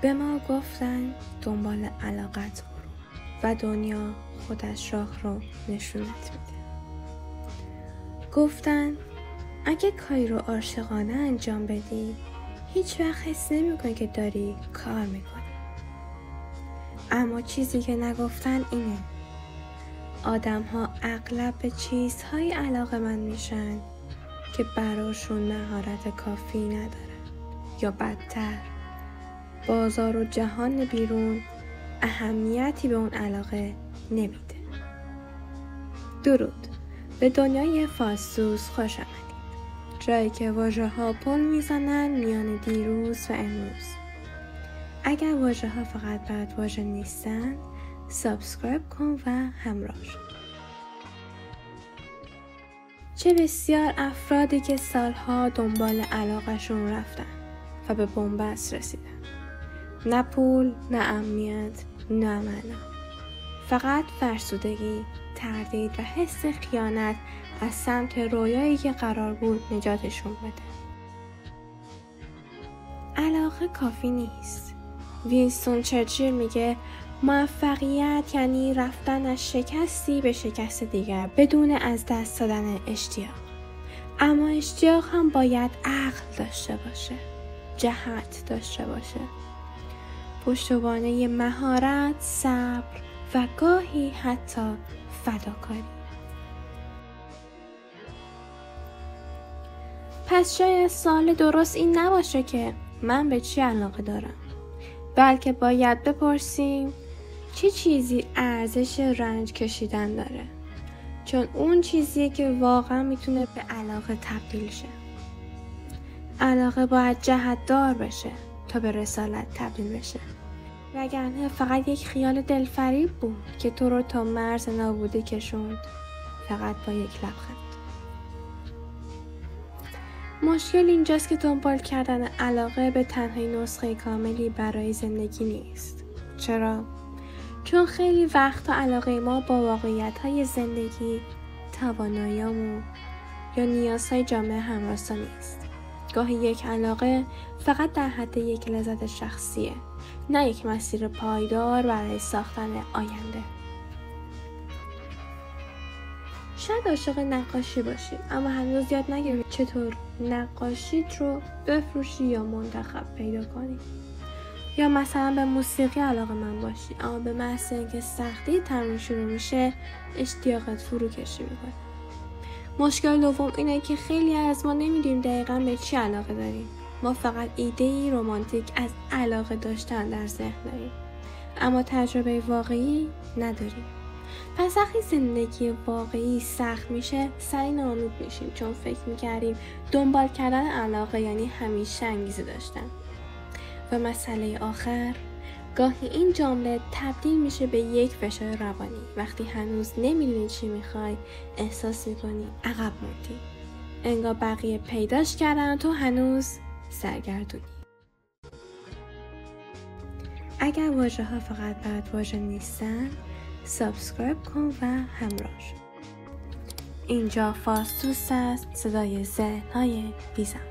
به ما گفتن دنبال علاقت برو و دنیا خودش راه رو نشونت میده. گفتن اگه کاری رو عاشقانه انجام بدی هیچ وقت حس نمی‌کنی که داری کار میکنی. اما چیزی که نگفتن اینه آدم ها اغلب به چیزهای علاقه‌مند میشن که براشون مهارت کافی ندارن، یا بدتر بازار و جهان بیرون اهمیتی به اون علاقه نمیده. درود، به دنیای فاستوس خوش آمدید، جایی که واژه ها پل میزنن میان دیروز و امروز. اگر واژه ها فقط برات واژه نیستن سابسکرایب کن و همراه شو. چه بسیار افرادی که سالها دنبال علاقه‌شون رفتن و به بنبست رسیدن. نه پول، نه امنیت، نه معنا. فقط فرسودگی، تردید و حس خیانت از سمت رویایی که قرار بود نجاتشون بده. علاقه کافی نیست. وینستون چرچیل میگه موفقیت یعنی رفتن از شکستی به شکست دیگر بدون از دست دادن اشتیاق. اما اشتیاق هم باید عقل داشته باشه، جهت داشته باشه، پشتوانه مهارت، صبر و گاهی حتی فداکاری. پس شاید سوال درست این نباشه که من به چی علاقه دارم، بلکه باید بپرسیم چه چیزی ارزش رنج کشیدن داره، چون اون چیزیه که واقعا میتونه به علاقه تبدیل شه. علاقه باید جهت دار بشه تا به رسالت تبدیل بشه، وگرنه فقط یک خیال دلفریب بود که تو رو تا مرز نابودی کشوند، فقط با یک لبخند. مشکل اینجاست که دنبال کردن علاقه به تنهایی نسخه کاملی برای زندگی نیست. چرا؟ چون خیلی وقتا علاقه ما با واقعیت‌های زندگی، توانایی‌هامون یا نیازهای جامعه همراستا نیست. گاهی یک علاقه فقط در حد یک لذت شخصیه، نه یک مسیر پایدار برای ساختن آینده. شاید عاشق نقاشی باشی اما هنوز یاد نگرفتی چطور نقاشیت رو بفروشی یا منتخب پیدا کنی. یا مثلا به موسیقی علاقه‌مند باشی اما به محض اینکه سختی تمرین شروع میشه اشتیاقت فروکشی میکنه. مشکل دوم اینه که خیلی از ما نمیدونیم دقیقاً به چی علاقه داریم. ما فقط ایده‌ای رمانتیک از علاقه داشتن در ذهن داریم اما تجربه واقعی نداریم. پس وقتی زندگی واقعی سخت میشه سریع ناامید میشیم، چون فکر میکردیم دنبال کردن علاقه یعنی همیشه انگیزه داشتن. و مسئله آخر، گاهی این جمله تبدیل میشه به یک فشار روانی. وقتی هنوز نمیدونی چی میخوای احساس میکنی عقب موندی، انگار بقیه پیداش کردن و تو هنوز سرگردونی. اگر واژه ها فقط برات واژه نیستن سابسکرایب کن و همراه شو. اینجا فاستوس است، صدای ذهن‌های بی‌زمان.